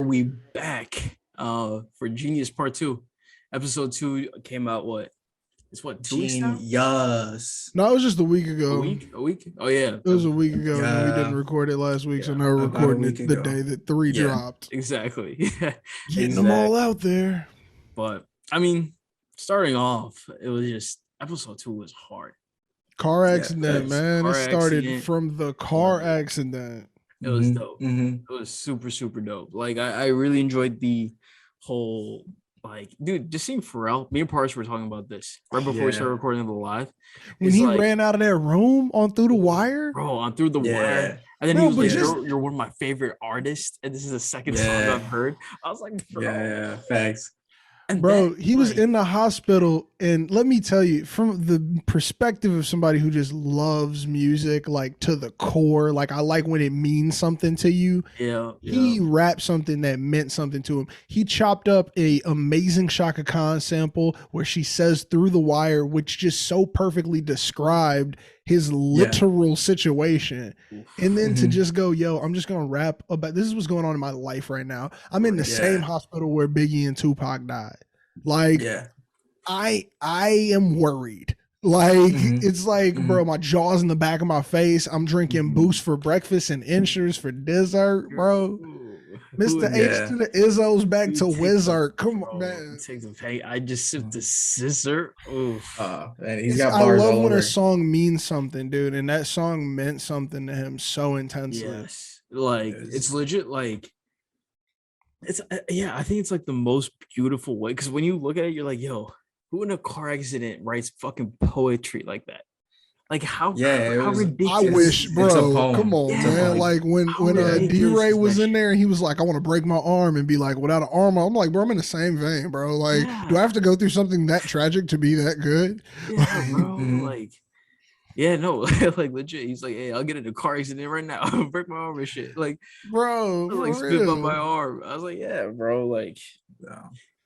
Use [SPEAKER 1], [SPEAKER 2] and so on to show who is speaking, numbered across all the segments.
[SPEAKER 1] we back for Genius Part 2. Episode 2 came out it's 2 weeks now?
[SPEAKER 2] Jeen-yuhs.
[SPEAKER 3] No, it was just a week
[SPEAKER 1] A
[SPEAKER 3] ago.
[SPEAKER 1] week? A week? Oh yeah.
[SPEAKER 3] It was a week ago, and we didn't record it last week, so now we're recording it the day that 3 dropped.
[SPEAKER 1] Exactly.
[SPEAKER 3] Getting them all out there.
[SPEAKER 1] But I mean, starting off, it was just episode 2 was hard.
[SPEAKER 3] Car accident, man.
[SPEAKER 1] Car
[SPEAKER 3] it started
[SPEAKER 1] accident.
[SPEAKER 3] from the car accident.
[SPEAKER 1] It was dope. It was super, super dope. Like I really enjoyed the whole, like, dude, just seeing Pharrell. Me and Parks were talking about this right before we started recording the live.
[SPEAKER 3] When he ran out of that room on Through the Wire,
[SPEAKER 1] bro, on Through the Wire, and then he was like, "You're one of my favorite artists," and this is the second song I've heard. I was like, bro,
[SPEAKER 2] facts.
[SPEAKER 3] And bro, he was in the hospital, and let me tell you, from the perspective of somebody who just loves music, like to the core, like I like when it means something to you. He rapped something that meant something to him. He chopped up a amazing Shaka Khan sample where she says "Through the Wire," which just so perfectly described his literal situation. And then to just go, yo, I'm just gonna rap about this is what's going on in my life right now. I'm in the same hospital where Biggie and Tupac died. Like I am worried. Like it's like, bro, my jaw's in the back of my face. I'm drinking Boost for breakfast and Insurance for dessert, bro. Mr. H to the Izzo's back to Wizard. Come on, man.
[SPEAKER 1] Take the pay. I just sipped the scissor. Oof.
[SPEAKER 2] Man, he's got bars.
[SPEAKER 3] I love
[SPEAKER 2] all
[SPEAKER 3] when
[SPEAKER 2] over.
[SPEAKER 3] a song means something, dude, and that song meant something to him so intensely.
[SPEAKER 1] Yes, like it's legit. Like it's I think it's like the most beautiful way, because when you look at it, you're like, yo, who in a car accident writes fucking poetry like that? Like how ridiculous.
[SPEAKER 3] I wish, bro. Come on, man. Like when D-Ray was in there and he was like, I want to break my arm and be like, without an arm, I'm like, bro, I'm in the same vein, bro. Like, do I have to go through something that tragic to be that good?
[SPEAKER 1] Yeah, bro. Like, like legit. He's like, hey, I'll get in a car accident right now. I'll break my arm and shit. Like,
[SPEAKER 3] bro,
[SPEAKER 1] like spit on my arm. I was like, yeah, bro. Like,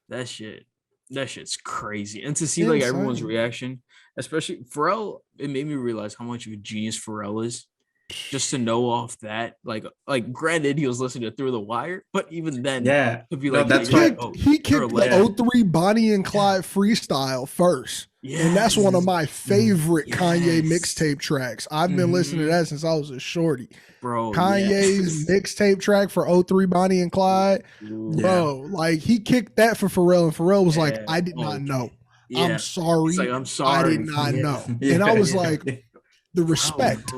[SPEAKER 1] that shit's crazy. And to see like everyone's reaction, especially Pharrell, it made me realize how much of a genius Pharrell is. Just to know off that, like granted, he was listening to Through the Wire, but even then, to be like,
[SPEAKER 3] that's right. He kicked the 03 Bonnie and Clyde freestyle first. And that's one of my favorite Kanye mixtape tracks. I've been listening to that since I was a shorty.
[SPEAKER 1] Bro,
[SPEAKER 3] Kanye's mixtape track for 03 Bonnie and Clyde. Bro, like he kicked that for Pharrell, and Pharrell was like, I did not know. I'm sorry.
[SPEAKER 1] Like, I'm sorry.
[SPEAKER 3] I did not know. And I was like, the respect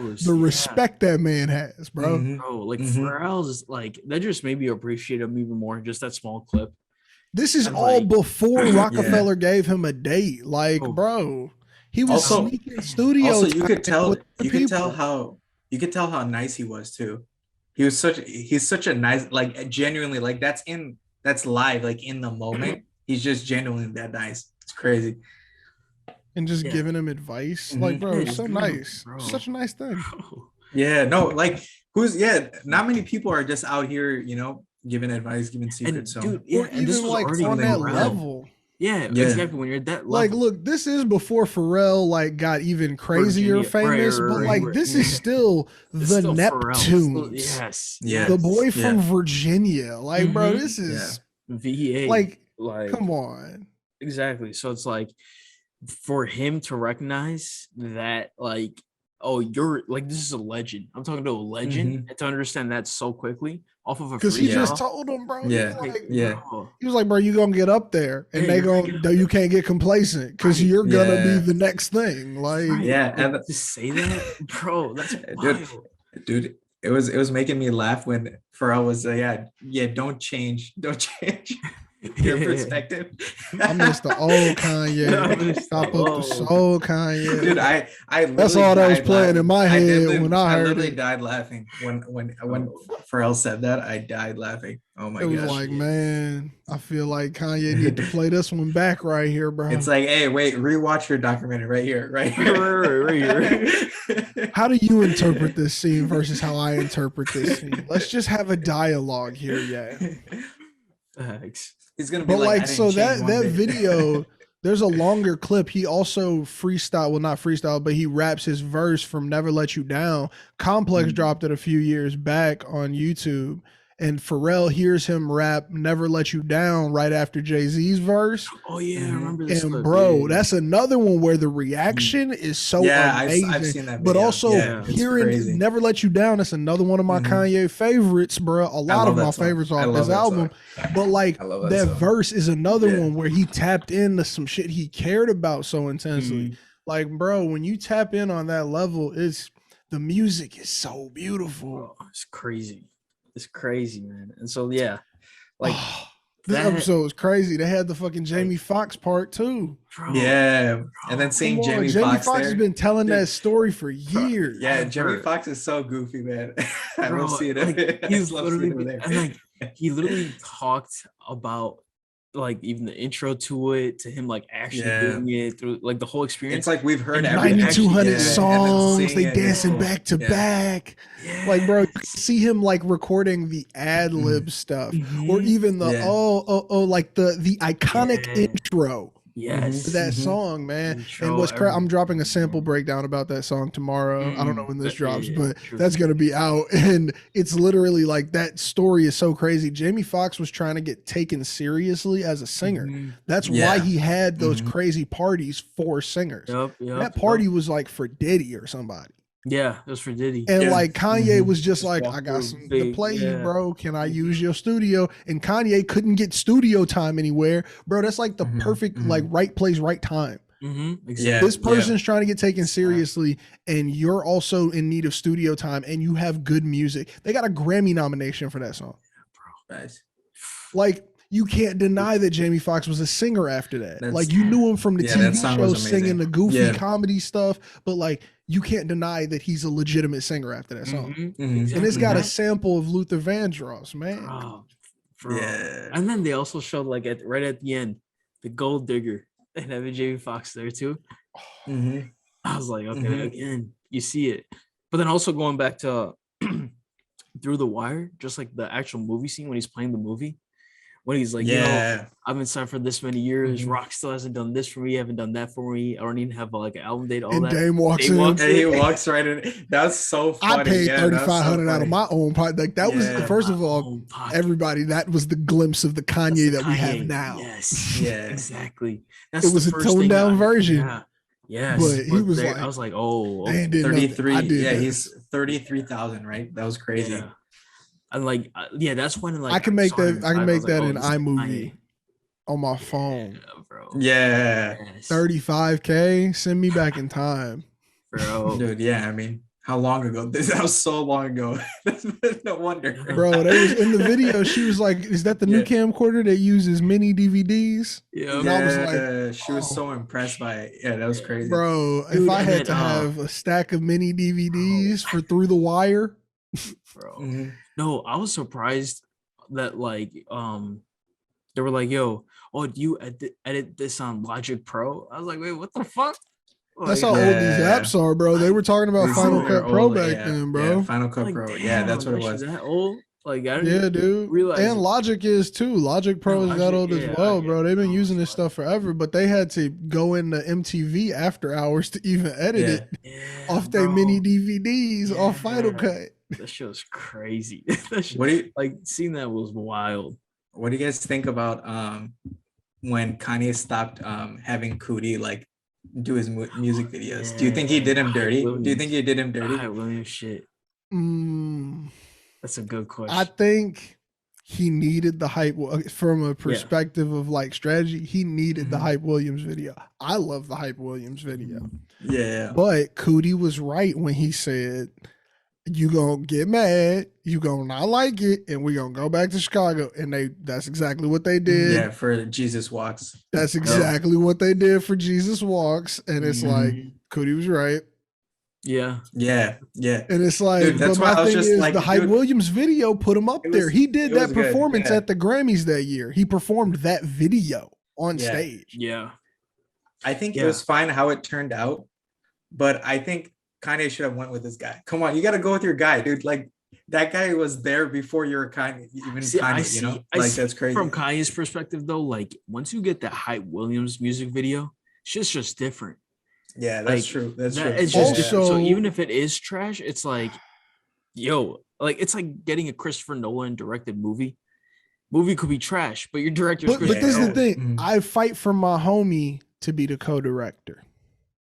[SPEAKER 3] that man has, bro.
[SPEAKER 1] Bro, like Pharrell's like that just made me appreciate him even more. Just that small clip.
[SPEAKER 3] This is all before Rockefeller gave him a date. Like, bro, he was sneaking studios.
[SPEAKER 2] Also, you could tell how nice he was too. He's such a nice, like genuinely, like that's live, like in the moment. He's just genuinely that nice. It's crazy.
[SPEAKER 3] And just giving him advice. Like, bro, it's so nice. Bro. Such a nice thing.
[SPEAKER 2] Yeah, no, like not many people are just out here, giving advice, giving secrets.
[SPEAKER 1] And, dude, or
[SPEAKER 3] even this like on that level.
[SPEAKER 1] Yeah, exactly. When you're at that level.
[SPEAKER 3] Like, look, this is before Pharrell like got even crazier famous, but like this is still the Neptunes. The boy from Virginia. Like, bro, this is
[SPEAKER 1] VA.
[SPEAKER 3] Like, come on.
[SPEAKER 1] Exactly. So it's like for him to recognize that, like, oh, you're like, this is a legend. I'm talking to a legend, and to understand that so quickly off of a
[SPEAKER 3] because he just told him, bro. He was like, bro, you gonna get up there, and you can't get complacent because you're gonna be the next thing. Like,
[SPEAKER 1] and to say that, bro, that's
[SPEAKER 2] dude. It was making me laugh when Pharrell was don't change. Your perspective.
[SPEAKER 3] I miss the old Kanye. Stop up the soul Kanye.
[SPEAKER 2] Dude, I
[SPEAKER 3] that's all that was playing in my head when I heard it. I
[SPEAKER 2] literally died laughing when Pharrell said that. I died laughing. Oh my god. It was
[SPEAKER 3] like, man, I feel like Kanye need to play this one back right here, bro.
[SPEAKER 2] It's like, hey, wait, rewatch your documentary right here. Right here.
[SPEAKER 3] How do you interpret this scene versus how I interpret this scene? Let's just have a dialogue here,
[SPEAKER 1] Thanks.
[SPEAKER 2] He's gonna be
[SPEAKER 3] that video. There's a longer clip. He also not freestyle, but he raps his verse from "Never Let You Down." Complex dropped it a few years back on YouTube, and Pharrell hears him rap "Never Let You Down" right after Jay-Z's verse.
[SPEAKER 1] Oh yeah, I remember this.
[SPEAKER 3] And bro, that's another one where the reaction is so amazing.
[SPEAKER 2] I've seen that video.
[SPEAKER 3] But also hearing "Never Let You Down," that's another one of my Kanye favorites, bro. A lot of my favorites off this album. But like that verse is another one where he tapped into some shit he cared about so intensely. Like, bro, when you tap in on that level, the music is so beautiful.
[SPEAKER 1] Oh, it's crazy. It's crazy, man. And so like
[SPEAKER 3] this episode was crazy. They had the fucking Jamie Foxx part too.
[SPEAKER 2] Bro, and then seeing Jamie Foxx
[SPEAKER 3] has been telling that story for years.
[SPEAKER 2] Jamie Foxx is so goofy, man. I don't see it.
[SPEAKER 1] Like, he's literally and he literally talked about like even the intro to it, to him like actually doing it through like the whole experience.
[SPEAKER 2] It's like we've heard
[SPEAKER 3] 9,200 songs, they dancing back to back. Like, bro, you see him like recording the ad lib stuff, or even the like the iconic intro.
[SPEAKER 1] Yes,
[SPEAKER 3] that song, man. And what's I'm dropping a sample breakdown about that song tomorrow. I don't know when this drops, but that's gonna be out. And it's literally like that story is so crazy. Jamie Foxx was trying to get taken seriously as a singer. That's why he had those crazy parties for singers. That party was like for Diddy or somebody.
[SPEAKER 1] Yeah, it was for Diddy.
[SPEAKER 3] And like Kanye was just like, I got some to play you, bro. Can I use your studio? And Kanye couldn't get studio time anywhere. Bro, that's like the perfect, like right place, right time.
[SPEAKER 1] Exactly.
[SPEAKER 3] This person's trying to get taken seriously, and you're also in need of studio time, and you have good music. They got a Grammy nomination for that song.
[SPEAKER 2] Bro, nice.
[SPEAKER 3] Like, you can't deny that Jamie Foxx was a singer after that. Like, you knew him from the TV show singing the goofy comedy stuff, but like, you can't deny that he's a legitimate singer after that song. And it's got a sample of Luther Vandross, man.
[SPEAKER 1] Bro. And then they also showed like right at the end, the Gold Digger, and having Jamie Foxx there too. I was like, okay, again, you see it. But then also going back to Through the Wire, just like the actual movie scene when he's playing the movie. When he's like, I've been signed for this many years. Rock still hasn't done this for me. Haven't done that for me. I don't even have like an album date. All
[SPEAKER 3] and
[SPEAKER 1] that.
[SPEAKER 3] Dame walks in.
[SPEAKER 2] And he walks right in. That's so funny.
[SPEAKER 3] I paid $3,500 out of my own pocket. Like that was first of all, everybody. That was the glimpse of the Kanye that we have now.
[SPEAKER 1] Yes. Yeah. Exactly.
[SPEAKER 3] It was a toned down version.
[SPEAKER 1] Yeah. Yes.
[SPEAKER 3] But he was like,
[SPEAKER 1] I was like, oh,
[SPEAKER 2] 33. Yeah, he's 33,000. Right. That was crazy.
[SPEAKER 1] Yeah. And like, that's when like
[SPEAKER 3] I can make that. I can make that in iMovie on my phone.
[SPEAKER 1] Bro.
[SPEAKER 2] Yeah.
[SPEAKER 3] 35K. Send me back in time,
[SPEAKER 1] bro.
[SPEAKER 2] Dude, yeah. I mean, how long ago? That was so long ago. No wonder.
[SPEAKER 3] Bro, they was in the video. She was like, "Is that the new camcorder that uses mini DVDs?"
[SPEAKER 2] Yeah. And I was like, she was so impressed by it. Yeah, that was crazy.
[SPEAKER 3] Bro, if I had to have a stack of mini DVDs for Through the Wire,
[SPEAKER 1] bro. No, I was surprised that like they were like, "Yo, do you edit this on Logic Pro?" I was like, "Wait, what the fuck?" Like,
[SPEAKER 3] that's how old these apps are, bro. They were talking about Final Cut Pro back then, bro.
[SPEAKER 2] Yeah, Final Cut Pro.
[SPEAKER 1] Damn,
[SPEAKER 2] yeah, that's what it was.
[SPEAKER 1] That old? Like, I
[SPEAKER 3] didn't
[SPEAKER 1] dude. Realize
[SPEAKER 3] and Logic is too. Logic Pro is that old as well, bro. They've been using this stuff forever, but they had to go into MTV after hours to even edit it off their mini DVDs off Final Cut.
[SPEAKER 1] That shit was crazy. Like seeing that was wild.
[SPEAKER 2] What do you guys think about when Kanye stopped having Cootie like do his music videos? Do you think he did him dirty? Do you think he did him dirty?
[SPEAKER 1] Hype Williams shit. That's a good question.
[SPEAKER 3] I think he needed the hype from a perspective of like strategy. He needed the Hype Williams video. I love the Hype Williams video.
[SPEAKER 2] Yeah.
[SPEAKER 3] But Cootie was right when he said, you gonna get mad, you gonna not like it, and we gonna go back to Chicago. And that's exactly what they did.
[SPEAKER 2] Yeah, for Jesus Walks.
[SPEAKER 3] That's exactly what they did for Jesus Walks. And it's like, Cootie was right.
[SPEAKER 1] Yeah.
[SPEAKER 2] Yeah. Yeah.
[SPEAKER 3] And it's like, dude,
[SPEAKER 2] that's why I was just like,
[SPEAKER 3] the Hype Williams video put him up there. He did that performance at the Grammys that year. He performed that video on stage.
[SPEAKER 1] Yeah.
[SPEAKER 2] I think it was fine how it turned out, but I think Kanye should have went with this guy. Come on, you got to go with your guy, dude. Like that guy was there before you were Kanye, you know? Like that's crazy.
[SPEAKER 1] From Kanye's perspective, though, like once you get that Hype Williams music video, shit's just different.
[SPEAKER 2] Yeah, that's true. That's true.
[SPEAKER 1] It's just different. So even if it is trash, it's like, yo, Like it's like getting a Christopher Nolan directed movie. Movie could be trash, but your director's
[SPEAKER 3] but this is the thing. I fight for my homie to be the co-director.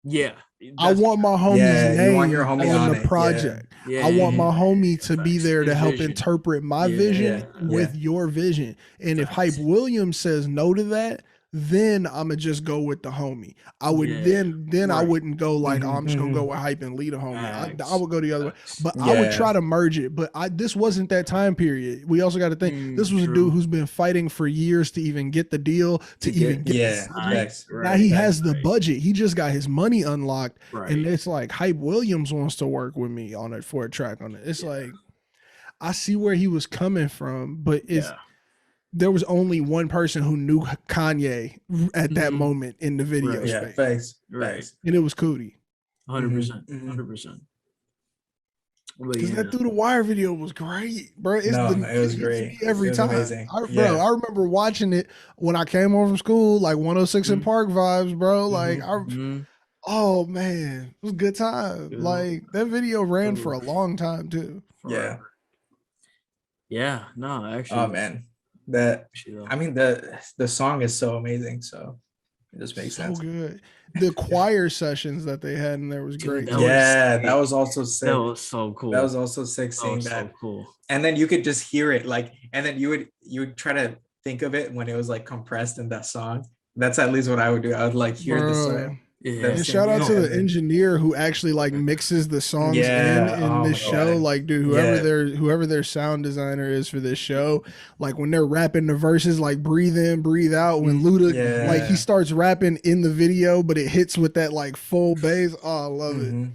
[SPEAKER 1] Yeah.
[SPEAKER 3] I want my homie's name
[SPEAKER 2] want your homie
[SPEAKER 3] on
[SPEAKER 2] on
[SPEAKER 3] the
[SPEAKER 2] it.
[SPEAKER 3] project.
[SPEAKER 1] Yeah.
[SPEAKER 3] I want my homie to be there to
[SPEAKER 1] His
[SPEAKER 3] help
[SPEAKER 1] vision.
[SPEAKER 3] interpret my vision with your vision. And if Hype Williams says no to that, then I'ma just go with the homie. I would then I wouldn't go like, oh, I'm just gonna go with Hype and lead a homie. I would go the other way. But I would try to merge it. But this wasn't that time period. We also got to think this was a dude who's been fighting for years to even get the deal, to even get now he has the budget. He just got his money unlocked. And it's like Hype Williams wants to work with me on it for a track on it. It's like I see where he was coming from, but there was only one person who knew Kanye at that moment in the video space. And it was Cootie.
[SPEAKER 1] 100%. 100%.
[SPEAKER 3] Because that Through the Wire video was great, bro.
[SPEAKER 2] It was great
[SPEAKER 3] every time.
[SPEAKER 2] Amazing.
[SPEAKER 3] I remember watching it when I came home from school, like 106 and Park vibes, bro. Like, oh man, it was a good time. Like that video ran for a long time too.
[SPEAKER 1] Yeah. No, actually.
[SPEAKER 2] Oh man. The song is so amazing, so it just makes sense.
[SPEAKER 3] So good. The choir sessions that they had in there was great.
[SPEAKER 2] That was also sick.
[SPEAKER 1] That was so cool.
[SPEAKER 2] That was also sick seeing that.
[SPEAKER 1] So cool.
[SPEAKER 2] And then you could just hear it, like, and then you would try to think of it when it was like compressed in that song. That's at least what I would do. I would like hear the song.
[SPEAKER 3] And shout out to the engineer who actually like mixes the songs in this show. God. Like, dude, whoever their sound designer is for this show, like when they're rapping the verses, like breathe in, breathe out. When Luda, like he starts rapping in the video, but it hits with that like full bass. Oh, I love it.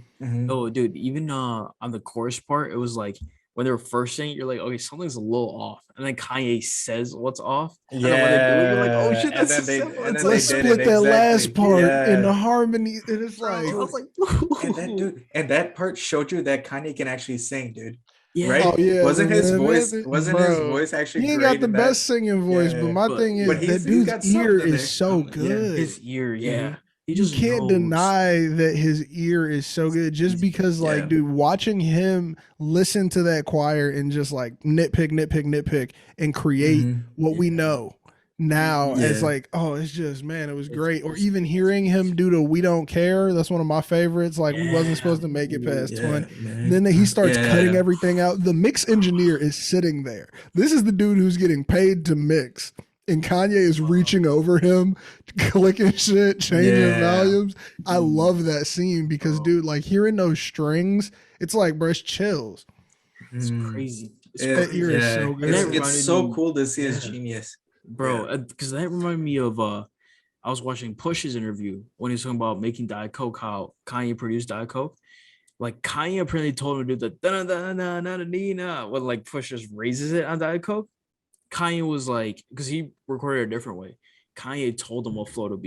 [SPEAKER 1] Oh, dude, even on the chorus part, it was like when they were first saying it, you're like, okay, something's a little off. And then Kanye says what's off. And then when they do it, you're like, oh shit, that's simple.
[SPEAKER 3] Let's split that last part in the harmony. And it's like, I was
[SPEAKER 2] like, and that part showed you that Kanye can actually sing, dude.
[SPEAKER 3] Yeah.
[SPEAKER 2] Right?
[SPEAKER 3] Oh, yeah,
[SPEAKER 2] wasn't his voice actually
[SPEAKER 3] he ain't
[SPEAKER 2] great
[SPEAKER 3] got the best singing voice, but my thing is that dude's ear is so good.
[SPEAKER 1] His ear,
[SPEAKER 3] You can't deny that his ear is so good just because, like, dude, watching him listen to that choir and just like nitpick and create what we know now as like, oh, it's just, man, it was great. Or even hearing him do the We Don't Care. That's one of my favorites. Like, we wasn't supposed to make it past 20. Then he starts cutting everything out. The mix engineer is sitting there. This is the dude who's getting paid to mix. And Kanye is reaching over him, clicking shit, changing volumes. I love that scene because, dude, like hearing those strings, it's like, bro, it's chills.
[SPEAKER 1] It's crazy.
[SPEAKER 3] That ear is so good.
[SPEAKER 2] It's so cool to see his genius,
[SPEAKER 1] bro. Because that reminded me of I was watching Push's interview when he was talking about making Diet Coke, how Kanye produced Diet Coke. Like Kanye apparently told him to do the da da da da da da when like Push just raises it on Diet Coke. Kanye was like, because he recorded a different way. Kanye told him what flow to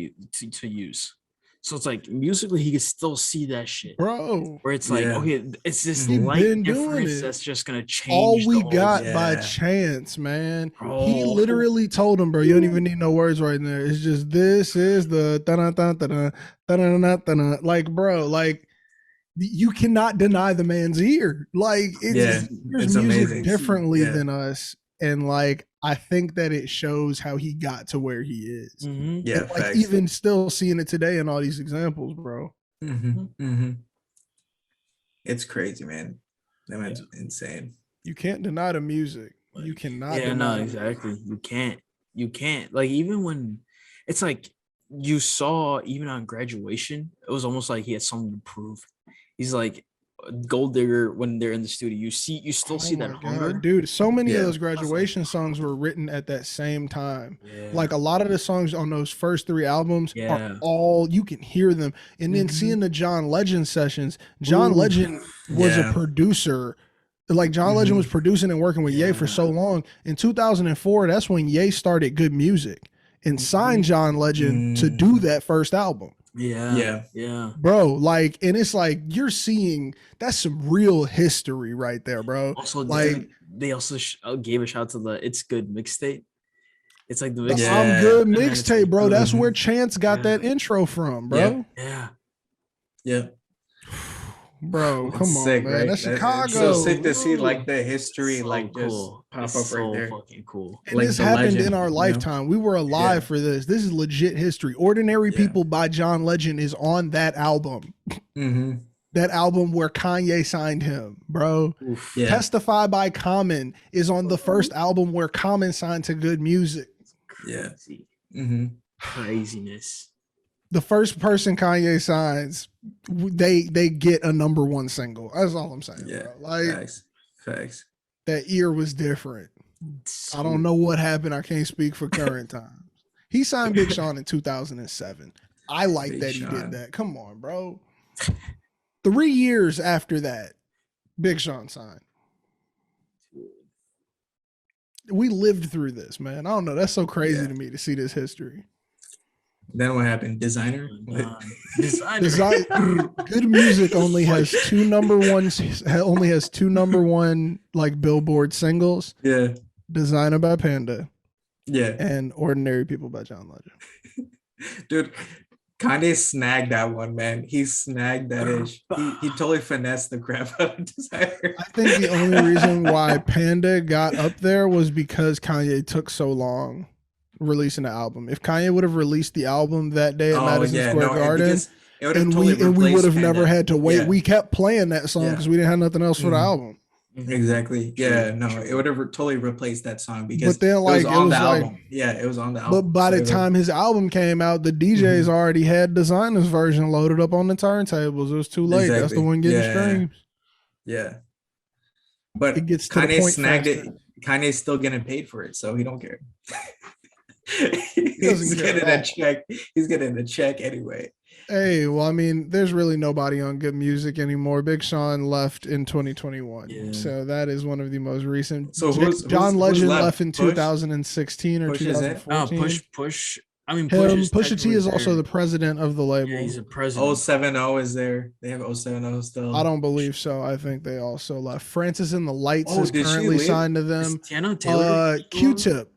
[SPEAKER 1] use. So it's like musically, he could still see that shit,
[SPEAKER 3] bro.
[SPEAKER 1] Where it's like, okay, it's this light difference that's just gonna change.
[SPEAKER 3] All we got by chance, man. Bro. He literally told him, bro, you don't even need no words right there. It's just this is the da-da-da-da-da-da-da-da-da. Like, bro, like you cannot deny the man's ear. Like, it's music amazing. Differently than us. And like, I think that it shows how he got to where he is.
[SPEAKER 2] Yeah,
[SPEAKER 3] and, like even still seeing it today in all these examples, bro.
[SPEAKER 2] It's crazy, man. That man's insane.
[SPEAKER 3] You can't deny the music. You cannot.
[SPEAKER 1] Yeah, no, exactly. You can't. Like even when it's like you saw, even on Graduation, it was almost like he had something to prove. He's like Gold Digger when they're in the studio. You still see that hunger,
[SPEAKER 3] dude. So many of those Graduation songs were written at that same time. Like a lot of the songs on those first 3 albums are all, you can hear them. And then seeing the John Legend sessions, John Legend was a producer. Like John Legend was producing and working with Ye for so long. In 2004, that's when Ye started Good Music and signed John Legend to do that first album.
[SPEAKER 1] Yeah.
[SPEAKER 3] Bro, like, and it's like you're seeing that's some real history right there, bro.
[SPEAKER 1] Also,
[SPEAKER 3] like
[SPEAKER 1] they also gave a shout to the It's Good mixtape. It's like the
[SPEAKER 3] I'm Good mixtape, bro. That's where Chance got that intro from, bro.
[SPEAKER 2] Yeah.
[SPEAKER 3] bro.
[SPEAKER 2] It's
[SPEAKER 3] Come on,
[SPEAKER 2] sick,
[SPEAKER 3] man.
[SPEAKER 2] right?
[SPEAKER 3] That's Chicago.
[SPEAKER 2] It's so sick to see like the history,
[SPEAKER 1] so
[SPEAKER 2] like
[SPEAKER 1] cool.
[SPEAKER 2] just pop
[SPEAKER 1] It's
[SPEAKER 2] up right there.
[SPEAKER 1] Fucking cool.
[SPEAKER 3] And
[SPEAKER 2] like
[SPEAKER 3] this
[SPEAKER 2] the
[SPEAKER 3] happened
[SPEAKER 2] legend,
[SPEAKER 3] in our lifetime. We were alive for this. This is legit history. Ordinary People by John Legend is on that album.
[SPEAKER 2] Mm-hmm.
[SPEAKER 3] That album where Kanye signed him, bro.
[SPEAKER 2] Yeah.
[SPEAKER 3] Testify by Common is on the first album where Common signed to Good Music.
[SPEAKER 2] Yeah. Mm-hmm.
[SPEAKER 1] Craziness.
[SPEAKER 3] The first person Kanye signs, they get a number one single. That's all I'm saying.
[SPEAKER 2] Yeah.
[SPEAKER 3] Bro. Like
[SPEAKER 2] Facts.
[SPEAKER 3] that year was different. I don't know what happened. I can't speak for current times. He signed Big Sean in 2007. I like
[SPEAKER 2] Big
[SPEAKER 3] that
[SPEAKER 2] Sean.
[SPEAKER 3] he did that. Come on, bro. 3 years after that, Big Sean signed. We lived through this, man. I don't know. That's so crazy to me to see this history.
[SPEAKER 2] Then what happened? Designer?
[SPEAKER 3] Good Music only has two number one like Billboard singles.
[SPEAKER 2] Yeah.
[SPEAKER 3] Designer by Panda.
[SPEAKER 2] Yeah.
[SPEAKER 3] And Ordinary People by John Legend.
[SPEAKER 2] Dude, Kanye snagged that one, man. He snagged that ish. He totally finessed the crap out of Designer.
[SPEAKER 3] I think the only reason why Panda got up there was because Kanye took so long releasing the album. If Kanye would have released the album that day at Madison Square Garden, we would have never had to wait. We kept playing that song because we didn't have nothing else for the album.
[SPEAKER 2] Exactly. Yeah, no, it would have totally replaced that song because
[SPEAKER 3] then, like,
[SPEAKER 2] it was on the album. Yeah, it was on the album.
[SPEAKER 3] But by the time his album came out, the DJs already had Designer's version loaded up on the turntables. It was too late. Exactly. That's the one getting streams.
[SPEAKER 2] Yeah. But
[SPEAKER 3] it gets to
[SPEAKER 2] Kanye
[SPEAKER 3] the point
[SPEAKER 2] snagged
[SPEAKER 3] faster.
[SPEAKER 2] it. Kanye's still getting paid for it, so he don't care. He's getting a check. He's getting a check anyway.
[SPEAKER 3] Hey, well, I mean, there's really nobody on Good Music anymore. Big Sean left in 2021, so that is one of the most recent.
[SPEAKER 2] So
[SPEAKER 3] John Legend left in
[SPEAKER 2] Push?
[SPEAKER 3] 2016 or
[SPEAKER 2] Push
[SPEAKER 3] 2014.
[SPEAKER 1] Push. I mean,
[SPEAKER 3] Pusha T is also the president of the label.
[SPEAKER 1] Yeah, he's a president.
[SPEAKER 2] 070 is there. They have 070 still.
[SPEAKER 3] I don't believe so. I think they also left. Francis and the Lights is currently signed to them.
[SPEAKER 1] Tiana Taylor?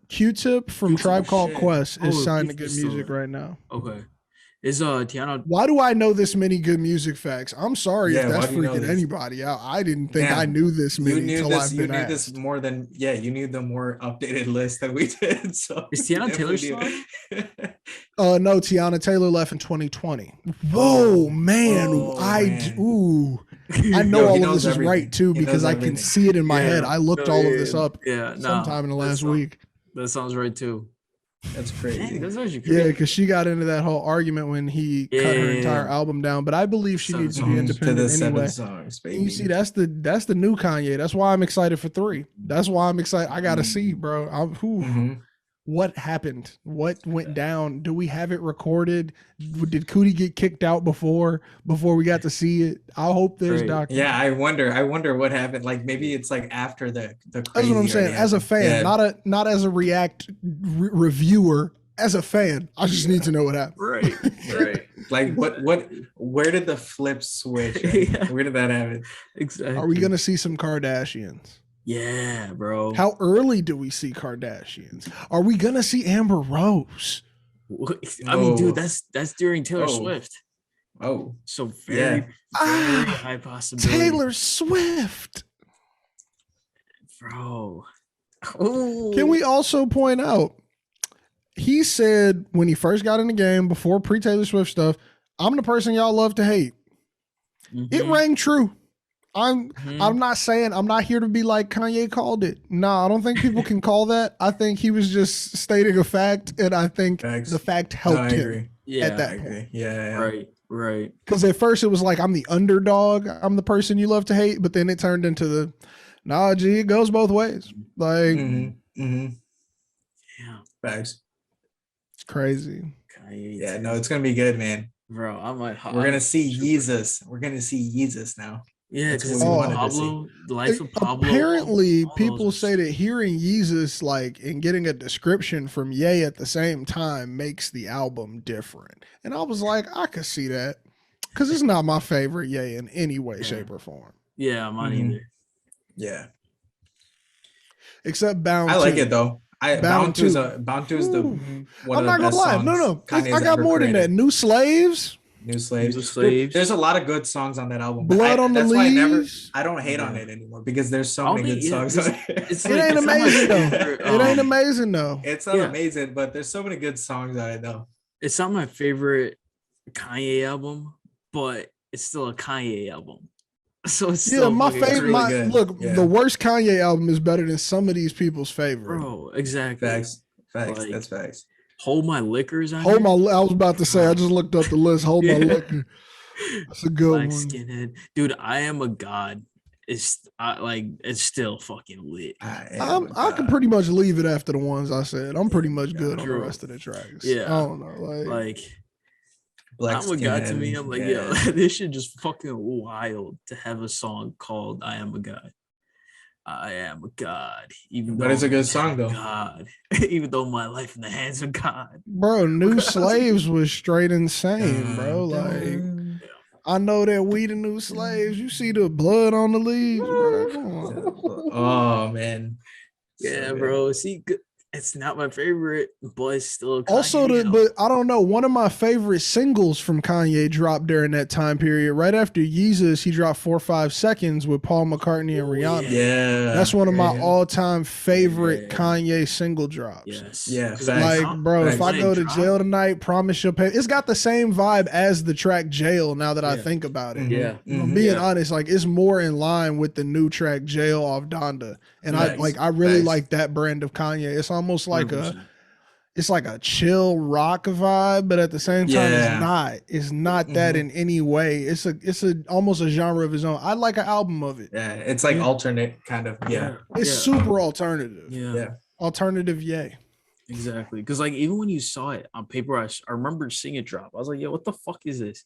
[SPEAKER 3] Q-Tip from Tribe Called Quest is signed to Good Music right now.
[SPEAKER 1] Okay. Is Tiana?
[SPEAKER 3] Why do I know this many Good Music facts? I'm sorry if that's freaking anybody out. I didn't think I knew this many until I've been asked.
[SPEAKER 2] This more than you knew the more updated list that we did. So
[SPEAKER 1] is Tiana Taylor still?
[SPEAKER 3] No, Tiana Taylor left in 2020. Whoa, man. I know all of this is right too because I can see it in my head. I looked all of this up sometime in the last week.
[SPEAKER 1] That sounds right too.
[SPEAKER 2] That's crazy.
[SPEAKER 1] That's actually crazy.
[SPEAKER 3] Yeah, because she got into that whole argument when he cut her entire album down. But I believe she needs to be independent anyway. And you see, that's the new Kanye. That's why I'm excited for 3. That's why I'm excited. I gotta see, bro. What happened? What went down? Do we have it recorded? Did Cootie get kicked out before we got to see it? I hope there's documentation.
[SPEAKER 2] Yeah, I wonder what happened. Like maybe it's like after the
[SPEAKER 3] That's what I'm saying. As a fan, not as a React reviewer. As a fan, I just need to know what happened.
[SPEAKER 1] Right.
[SPEAKER 2] Like where did the flip switch? Where did that happen?
[SPEAKER 1] Exactly.
[SPEAKER 3] Are we gonna see some Kardashians?
[SPEAKER 1] Yeah, bro.
[SPEAKER 3] How early do we see Kardashians? Are we gonna see Amber Rose?
[SPEAKER 1] I mean, dude, that's during Taylor Swift.
[SPEAKER 2] Oh,
[SPEAKER 1] so very high possibility.
[SPEAKER 3] Taylor Swift,
[SPEAKER 1] bro.
[SPEAKER 3] Can we also point out? He said when he first got in the game, before pre-Taylor Swift stuff, I'm the person y'all love to hate. It rang true. I'm not saying I'm not here to be like Kanye called it. No, I don't think people can call that. I think he was just stating a fact, and I think the fact helped him at that point.
[SPEAKER 2] Yeah.
[SPEAKER 1] Right.
[SPEAKER 3] Because at first it was like I'm the underdog, I'm the person you love to hate, but then it turned into the it goes both ways. Like,
[SPEAKER 1] yeah,
[SPEAKER 2] facts.
[SPEAKER 3] It's crazy.
[SPEAKER 2] Yeah, no, it's gonna be good, man.
[SPEAKER 1] Bro, we're
[SPEAKER 2] gonna see Yeezus. We're gonna see Yeezus now.
[SPEAKER 1] Yeah, because Pablo, the life of Pablo.
[SPEAKER 3] Apparently, people say that hearing Yeezus and getting a description from Ye at the same time makes the album different. And I was like, I could see that because it's not my favorite Ye in any way, shape, or form.
[SPEAKER 1] Yeah, mine either.
[SPEAKER 2] Yeah,
[SPEAKER 3] except Bound.
[SPEAKER 2] I like it though. Bound 2 is the one
[SPEAKER 3] I'm not gonna lie. No, I got more than that. New Slaves.
[SPEAKER 2] New Slaves.
[SPEAKER 1] Dude,
[SPEAKER 2] there's a lot of good songs on that album.
[SPEAKER 3] Blood on the Leaves.
[SPEAKER 2] I don't hate on it anymore because there's so many good songs on it.
[SPEAKER 3] It ain't amazing though. It ain't amazing though.
[SPEAKER 2] It's not amazing, but there's so many good songs on it though.
[SPEAKER 1] It's not my favorite Kanye album, but it's still a Kanye album. So it's still
[SPEAKER 3] my favorite.
[SPEAKER 2] Really
[SPEAKER 3] look, the worst Kanye album is better than some of these people's favorite.
[SPEAKER 1] Bro, exactly.
[SPEAKER 2] Facts.
[SPEAKER 1] Like,
[SPEAKER 2] that's facts.
[SPEAKER 1] Hold My Liquors. I
[SPEAKER 3] was about to say. I just looked up the list. Hold My Liquor. That's a good
[SPEAKER 1] Black
[SPEAKER 3] one.
[SPEAKER 1] Skinhead. Dude, I Am a God. It's still fucking lit.
[SPEAKER 3] I can pretty much leave it after the ones I said. I'm pretty much good on the rest of the tracks.
[SPEAKER 1] Yeah,
[SPEAKER 3] I don't know. Like
[SPEAKER 2] Black
[SPEAKER 1] I'm a God to me. I'm like, yo, this shit just fucking wild to have a song called I Am a God. I am a God.
[SPEAKER 2] But it's a good song though.
[SPEAKER 1] God. Even though my life in the hands of God.
[SPEAKER 3] Bro, New Slaves was straight insane, bro. Like I know that we the new slaves. You see the blood on the leaves, bro. Come on.
[SPEAKER 2] Oh man.
[SPEAKER 1] Yeah, bro. See, it's not my favorite, but it's still Kanye,
[SPEAKER 3] also but I don't know. One of my favorite singles from Kanye dropped during that time period. Right after Yeezus, he dropped 4 or 5 Seconds with Paul McCartney and Rihanna.
[SPEAKER 2] Yeah,
[SPEAKER 3] that's one of my all-time favorite Kanye single drops.
[SPEAKER 1] Yes,
[SPEAKER 2] yeah.
[SPEAKER 3] Like, bro, if I go to jail tonight, promise you'll pay. It's got the same vibe as the track Jail. Now that I think about it, I'm being honest. Like, it's more in line with the new track Jail off Donda, and I really like that brand of Kanye. It's almost like 100%. It's like a chill rock vibe, but at the same time, it's not that in any way. It's almost a genre of his own. I like an album of it.
[SPEAKER 2] Yeah, it's like alternate kind of.
[SPEAKER 3] It's super alternative.
[SPEAKER 1] Yeah.
[SPEAKER 3] Alternative, yay.
[SPEAKER 1] Exactly. Because like even when you saw it on paper, I remember seeing it drop. I was like, yo, what the fuck is this?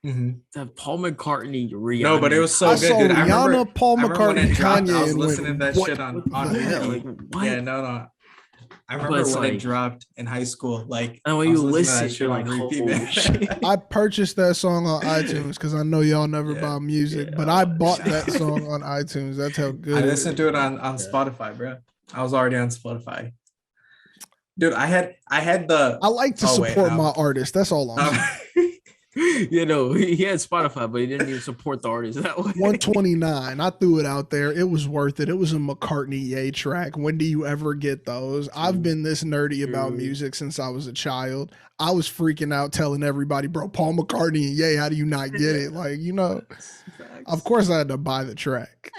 [SPEAKER 1] That Paul McCartney, Rihanna.
[SPEAKER 2] No, but it was so good, dude.
[SPEAKER 3] Rihanna, Paul McCartney, Kanye.
[SPEAKER 2] I was listening to that shit on
[SPEAKER 1] like,
[SPEAKER 2] yeah, no. I remember when it dropped in high school. Like,
[SPEAKER 1] and when you listen, you're like, holy
[SPEAKER 3] shit. I purchased that song on iTunes because I know y'all never buy music, but I bought that song on iTunes. That's how good.
[SPEAKER 2] I listened to it on Spotify, bro. I was already on Spotify. Dude, I had the.
[SPEAKER 3] I like to support my artist. That's all I'm saying.
[SPEAKER 1] You know, he had Spotify, but he didn't even support the artist that way.
[SPEAKER 3] 129. I threw it out there. It was worth it. It was a McCartney Ye track. When do you ever get those? I've been this nerdy about music since I was a child. I was freaking out telling everybody, bro, Paul McCartney and Ye, how do you not get it? Like, you know, of course I had to buy the track.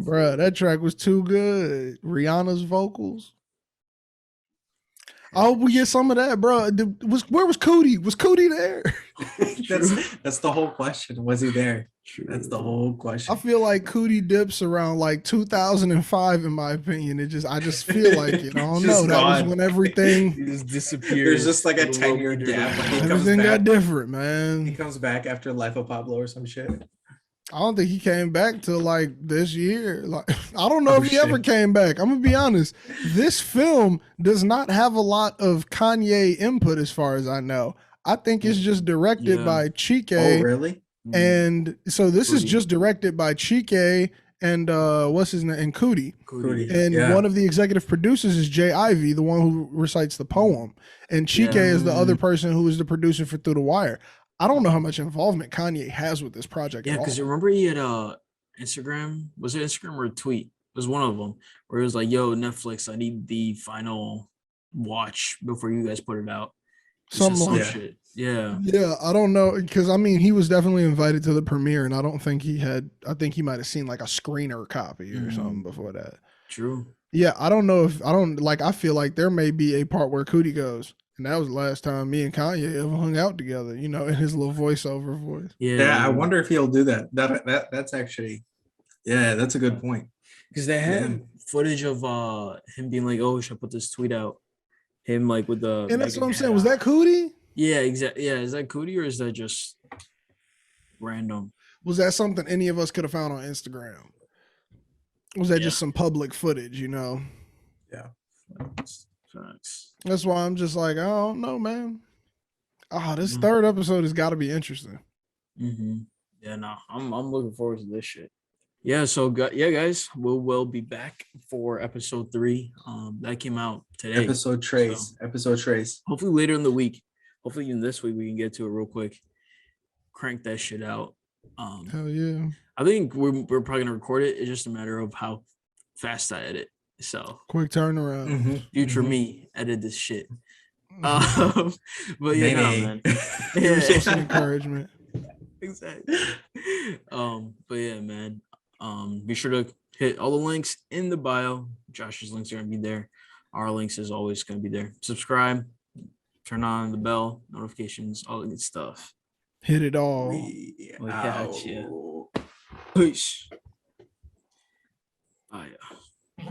[SPEAKER 3] Bro, that track was too good. Rihanna's vocals. I hope we get some of that, bro. Where was Cootie? Was Cootie there?
[SPEAKER 2] that's the whole question. Was he there? That's the whole question.
[SPEAKER 3] I feel like Cootie dips around like 2005, in my opinion. I just feel like it. I don't know. That was when everything
[SPEAKER 1] just disappeared.
[SPEAKER 2] There's just like a 10-year gap.
[SPEAKER 3] Everything got different, man.
[SPEAKER 2] He comes back after Life of Pablo or some shit.
[SPEAKER 3] I don't think he came back till like this year. Like, I don't know if he ever came back. I'm gonna be honest. This film does not have a lot of Kanye input, as far as I know. I think it's just directed by Chike.
[SPEAKER 2] Oh, really?
[SPEAKER 3] And so this is just directed by Chike and what's his name? And Cootie. And one of the executive producers is Jay Ivey, the one who recites the poem. And Chike is the other person who is the producer for Through the Wire. I don't know how much involvement Kanye has with this project.
[SPEAKER 1] Yeah, because remember he had Instagram. Was it Instagram or a tweet? It was one of them where it was like, "Yo, Netflix, I need the final watch before you guys put it out."
[SPEAKER 3] Something like
[SPEAKER 1] shit. Yeah.
[SPEAKER 3] Yeah, I don't know, because I mean he was definitely invited to the premiere, and I don't think he had. I think he might have seen like a screener copy or something before that.
[SPEAKER 1] True.
[SPEAKER 3] Yeah, I don't know if I feel like there may be a part where Cootie goes. And that was the last time me and Kanye ever hung out together, you know, in his little voiceover voice.
[SPEAKER 2] Yeah, I wonder if he'll do that. That's actually, that's a good point.
[SPEAKER 1] Because they had footage of him being like, "Oh, should I put this tweet out?" Him like with the.
[SPEAKER 3] And that's what I'm saying. Was that Cootie?
[SPEAKER 1] Yeah, exactly. Yeah, is that Cootie or is that just random?
[SPEAKER 3] Was that something any of us could have found on Instagram? Was that just some public footage? You know.
[SPEAKER 2] Yeah.
[SPEAKER 1] Facts.
[SPEAKER 3] That's why I'm just like, I don't know, man. This third episode has got to be interesting.
[SPEAKER 1] Yeah, no, I'm looking forward to this shit. Yeah, so guys, we'll be back for episode 3. That came out today.
[SPEAKER 2] Episode trace.
[SPEAKER 1] Hopefully later in the week. hopefully even this week we can get to it real quick. Crank that shit out.
[SPEAKER 3] Hell yeah.
[SPEAKER 1] I think we're probably gonna record it. It's just a matter of how fast I edit. So
[SPEAKER 3] quick turnaround.
[SPEAKER 1] Future me edit this shit. But yeah, no, man.
[SPEAKER 3] Give yourself some encouragement.
[SPEAKER 1] Exactly. But yeah, man. Be sure to hit all the links in the bio. Josh's links are gonna be there. Our links is always gonna be there. Subscribe, turn on the bell, notifications, all the good stuff.
[SPEAKER 3] Hit it all.
[SPEAKER 1] We got you. Peace. Oh yeah.